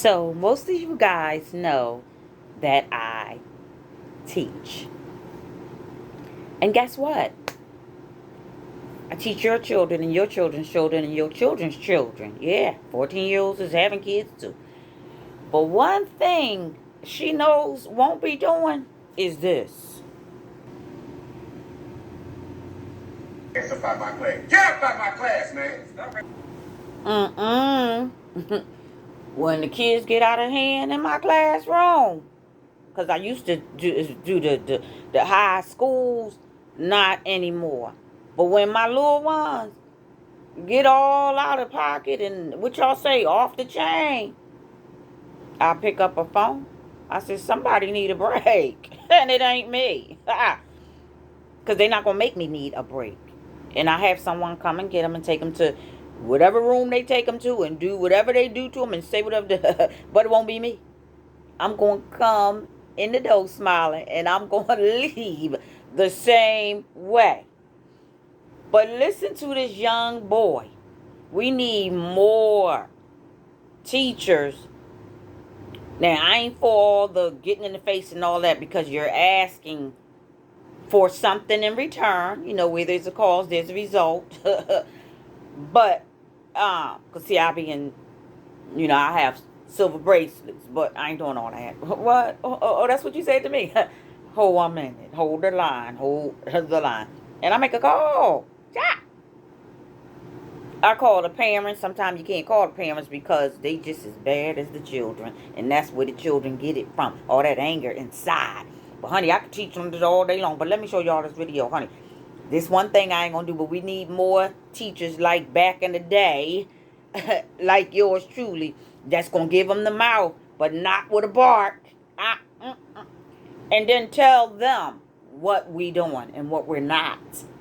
So, most of you guys know that I teach. And guess what? I teach your children and your children's children and your children's children. Yeah, 14-year-olds is having kids too. But one thing she knows won't be doing is this. It's about my class. Get about my class, man. When the kids get out of hand in my classroom. Because I used to do the high schools, not anymore. But when my little ones get all out of pocket and what y'all say, off the chain, I pick up a phone. I said, somebody need a break. And it ain't me. Because they're not going to make me need a break. And I have someone come and get them and take them to whatever room they take them to and do whatever they do to them and say whatever. But it won't be me. I'm going to come in the door smiling and I'm going to leave the same way. But listen to this young boy. We need more teachers. Now, I ain't for all the getting in the face and all that because you're asking for something in return. You know, where there's a cause, there's a result. But, because see, I be in, I have silver bracelets, but I ain't doing all that. What? Oh, that's what you said to me. Hold 1 minute. Hold the line. Hold the line. And I make a call. Yeah. I call the parents. Sometimes you can't call the parents because they just as bad as the children. And that's where the children get it from. All that anger inside. But honey, I could teach them this all day long. But let me show y'all this video, honey. This one thing I ain't gonna do, but we need more teachers like back in the day, like yours truly, that's gonna give them the mouth, but not with a bark. And then tell them what we doing and what we're not.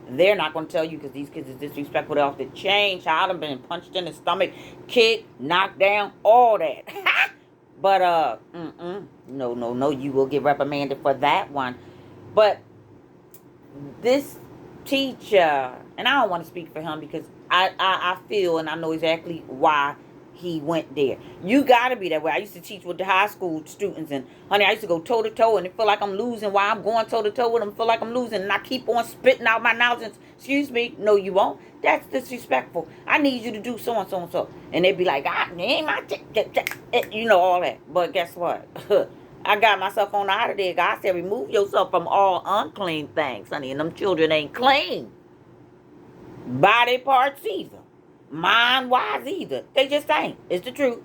They're not gonna tell you because these kids is disrespectful. They're off the chain. Child have been punched in the stomach, kicked, knocked down, all that. But no, you will get reprimanded for that one. But this teacher, and I don't want to speak for him because I feel and I know exactly why he went there. You gotta be that way. I used to teach with the high school students, and honey, I used to go toe to toe, and it feel like I'm losing. While I'm going toe to toe with them, feel like I'm losing, and I keep on spitting out my nonsense. Excuse me, no, you won't. That's disrespectful. I need you to do so and so and so, and they'd be like, ain't my, all that. But guess what? I got myself on out of there. God said, remove yourself from all unclean things, honey. And them children ain't clean. Body parts either. Mind-wise either. They just ain't. It's the truth.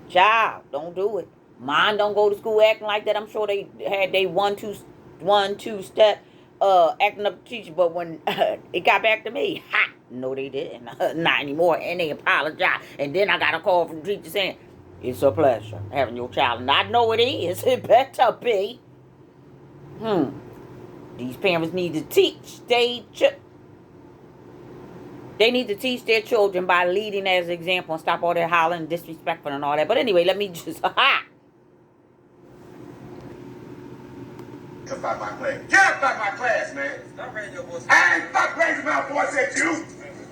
Child, don't do it. Mine don't go to school acting like that. I'm sure they had they one, two step acting up the teacher. But when it got back to me, no, they didn't. Not anymore. And they apologized. And then I got a call from the teacher saying, it's a pleasure having your child. And I know it is. It better be. These parents need to teach they need to teach their children by leading as an example and stop all that hollering and disrespectful and all that. But anyway, let me just It's about my class. Get about my class, man. Stop raising your voice. I ain't stop raising my voice at you.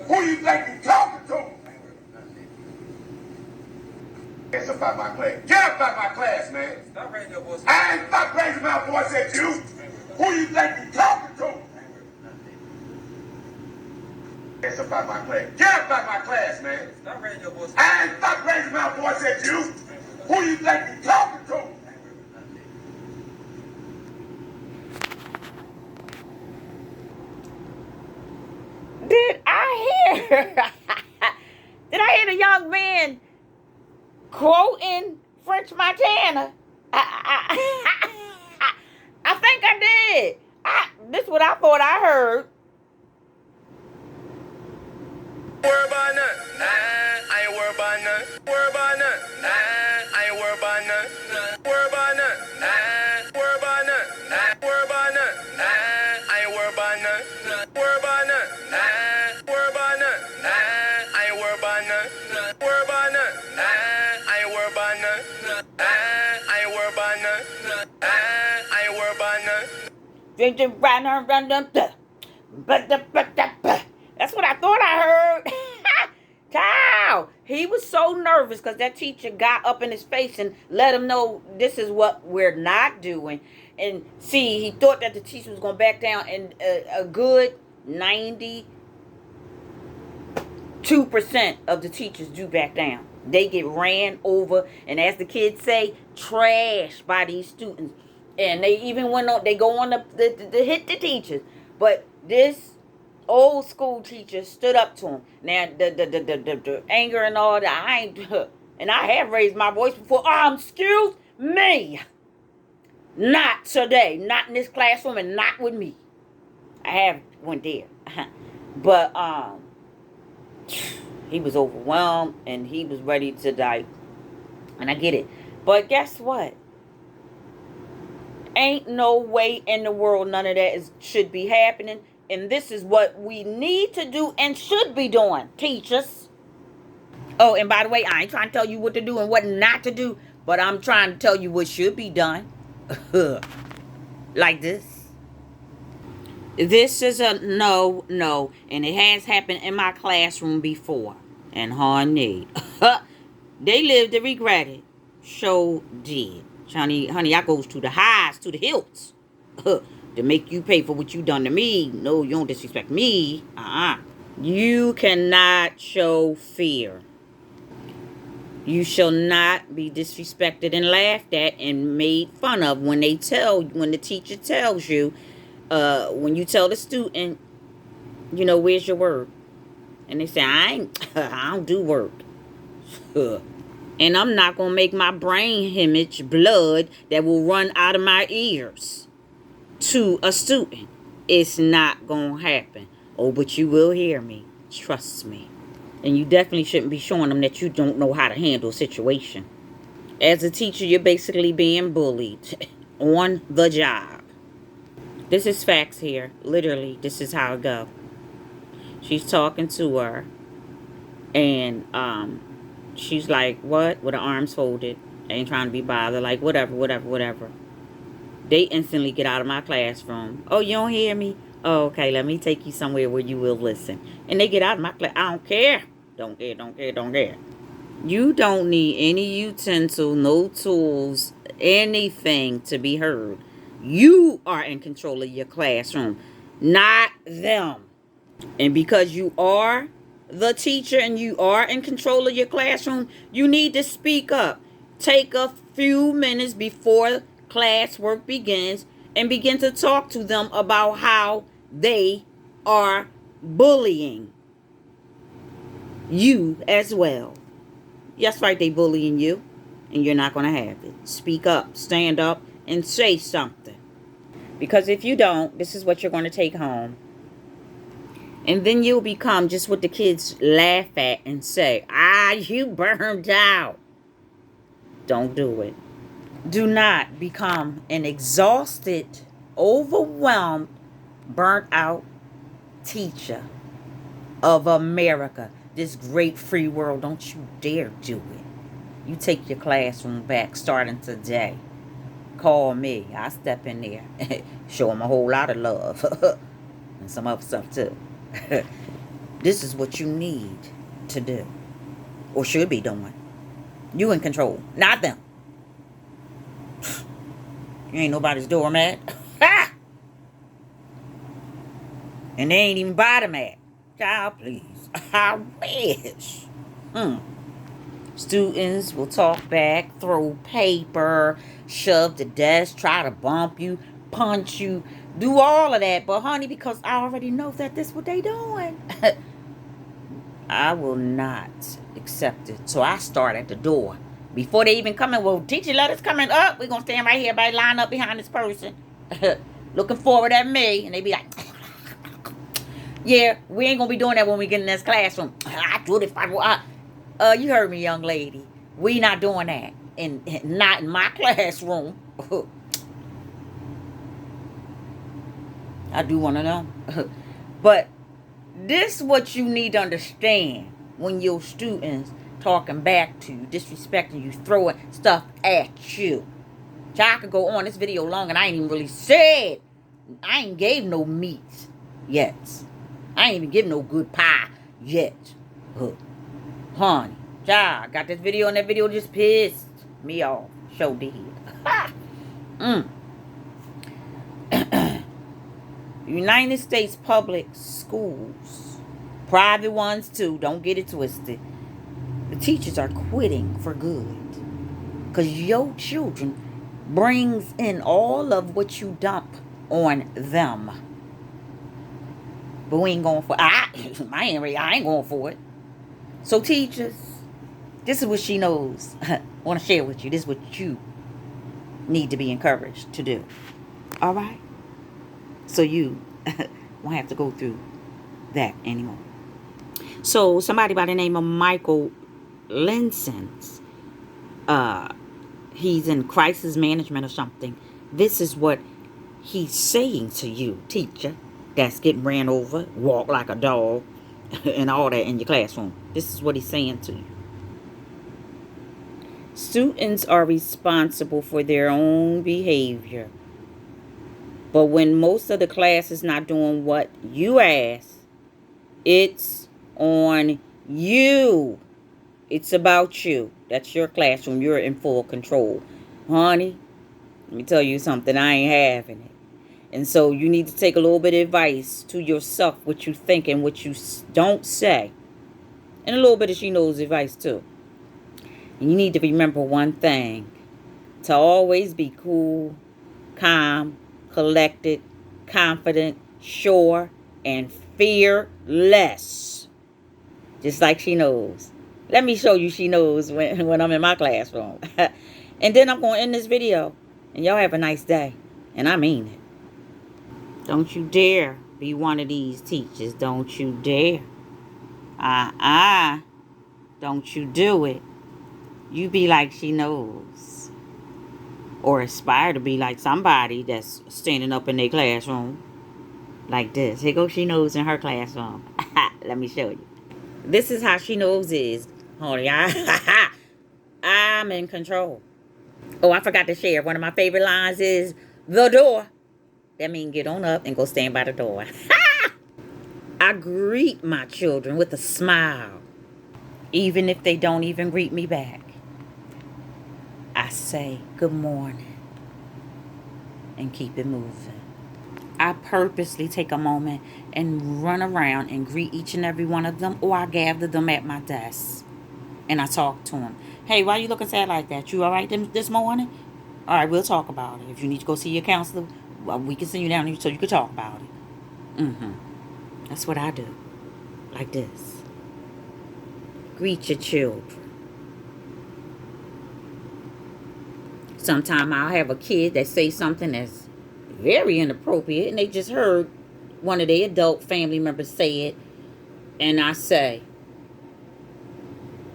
Who you think you talking to? It's about my class. Get about my class, man. Stop raising your voice. I ain't stop raising my voice at you. Who you think you talking to? It's about my class. Get about my class, man. Stop raising your voice. I ain't stop raising my voice at you. Who you think you talking to? Did I hear the young man quoting French Montana? I think I did. This is what I thought I heard. Worry about none. I ain't worried about none. Worry about none. I ain't worried about none. Worry about none. Worry about none. Worry about none. I ain't worried about none. Worry about none. Worry about none. I ain't worried about none. Worry about none. I ain't worried about none. I ain't worried about none. I ain't worried about none. That's what I thought I heard. Cow! He was so nervous because that teacher got up in his face and let him know this is what we're not doing. And see, he thought that the teacher was going to back down, and a good 92% of the teachers do back down. They get ran over, and as the kids say, trashed by these students. And they even went on, they go on to hit the teachers. But this old school teacher stood up to him. Now, the anger and all that, and I have raised my voice before. Excuse me. Not today. Not in this classroom, and not with me. I have went there. But, he was overwhelmed, and he was ready to die. And I get it. But guess what? Ain't no way in the world none of that should be happening. And this is what we need to do and should be doing, teachers. Oh, and by the way, I ain't trying to tell you what to do and what not to do, but I'm trying to tell you what should be done. Like this. This is a no, and it has happened in my classroom before. And honey, they lived to regret it. So did. Honey, I goes to the highs, to the hills. To make you pay for what you done to me. No, you don't disrespect me. You cannot show fear. You shall not be disrespected and laughed at and made fun of when the teacher tells you, when you tell the student, where's your work? And they say, I don't do work. And I'm not going to make my brain hemorrhage blood that will run out of my ears to a student. It's not going to happen. Oh, but you will hear me. Trust me. And you definitely shouldn't be showing them that you don't know how to handle a situation. As a teacher, you're basically being bullied on the job. This is facts here. Literally, this is how it go. She's talking to her. And she's like, what? With her arms folded. Ain't trying to be bothered. Like, whatever. They instantly get out of my classroom. Oh, you don't hear me? Oh, okay, let me take you somewhere where you will listen. And they get out of my class. I don't care. Don't care. You don't need any utensil, no tools, anything to be heard. You are in control of your classroom, not them. And because you are the teacher and you are in control of your classroom, you need to speak up. Take a few minutes before classwork begins and begin to talk to them about how they are bullying you as well. Yes, right, they bullying you, and you're not going to have it. Speak up, stand up, and say something. Because if you don't, this is what you're going to take home. And then you'll become just what the kids laugh at and say, you burned out. Don't do it. Do not become an exhausted, overwhelmed, burnt out teacher of America. This great free world. Don't you dare do it. You take your classroom back starting today. Call me. I'll step in there. Show them a whole lot of love. And some other stuff too. This is what you need to do. Or should be doing. You in control. Not them. You ain't nobody's doormat. And they ain't even bottom mat. Child, please. I wish. Students will talk back, throw paper, shove the desk, try to bump you, punch you, do all of that. But honey, because I already know that this is what they doing. I will not accept it. So I start at the door. Before they even come in, well, teacher, let us come in. Up. We're going to stand right here, everybody line up behind this person. Looking forward at me. And they be like, yeah, we ain't going to be doing that when we get in this classroom. I do it if I you heard me, young lady. We not doing that. And not in my classroom. I do want to know. But this is what you need to understand when your students talking back to you, disrespecting you, throwing stuff at you. So I could go on this video long and I ain't even really said. I ain't gave no meat yet. I ain't even give no good pie yet. Honey, child, got this video and that video just pissed me off. Show did. United States public schools, private ones too, don't get it twisted. The teachers are quitting for good. Because your children brings in all of what you dump on them. But we ain't going for it. I ain't going for it. So teachers, this is what she knows. I want to share with you. This is what you need to be encouraged to do. All right? So you won't have to go through that anymore. So somebody by the name of Michael Linsons, he's in crisis management or something. This is what he's saying to you, teacher, that's getting ran over, walk like a dog, and all that in your classroom. This is what he's saying to you. Students are responsible for their own behavior. But when most of the class is not doing what you ask, it's on you. It's about you. That's your classroom. You're in full control. Honey, let me tell you something. I ain't having it. And so you need to take a little bit of advice to yourself, what you think and what you don't say. And a little bit of she knows advice too. And you need to remember one thing. To always be cool, calm, collected, confident, sure, and fearless. Just like she knows. Let me show you she knows when I'm in my classroom. And then I'm going to end this video. And y'all have a nice day. And I mean it. Don't you dare be one of these teachers. Don't you dare. Don't you do it. You be like she knows. Or aspire to be like somebody that's standing up in their classroom. Like this. Here goes she knows in her classroom. Let me show you. This is how she knows is. Honey, I'm in control. Oh, I forgot to share. One of my favorite lines is the door. That means get on up and go stand by the door. I greet my children with a smile. Even if they don't even greet me back. I say good morning. And keep it moving. I purposely take a moment and run around and greet each and every one of them. Or I gather them at my desk. And I talk to them. Hey, why you looking sad like that? You all right this morning? All right, we'll talk about it. If you need to go see your counselor, well, we can send you down here so you can talk about it. That's what I do. Like this. Greet your children. Sometimes I'll have a kid that say something that's very inappropriate, and they just heard one of their adult family members say it, and I say,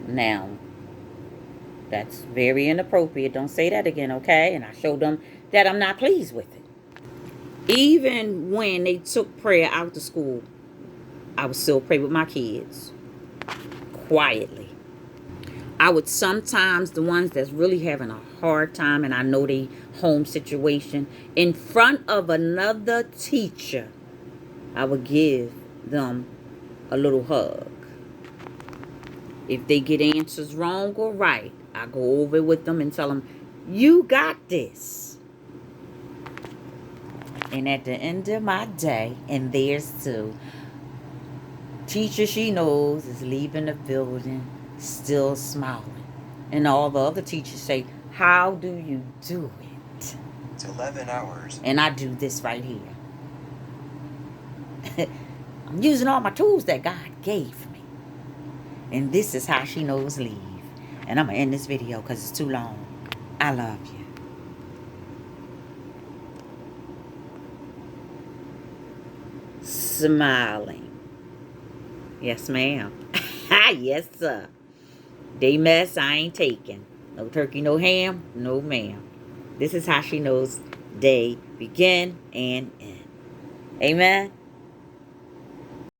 now, that's very inappropriate. Don't say that again, okay? And I show them that I'm not pleased with it. Even when they took prayer out to school, I would still pray with my kids. Quietly. I would sometimes, the ones that's really having a hard time, and I know they home situation, in front of another teacher, I would give them a little hug. If they get answers wrong or right, I go over with them and tell them, you got this. And at the end of my day, and theirs too, teacher she knows is leaving the building still smiling. And all the other teachers say, how do you do it? It's 11 hours. And I do this right here. I'm using all my tools that God gave me. And this is how she knows leave. And I'm going to end this video because it's too long. I love you. Smiling. Yes, ma'am. Yes, sir. They mess I ain't taking. No turkey, no ham, no ma'am. This is how she knows day begin and end. Amen.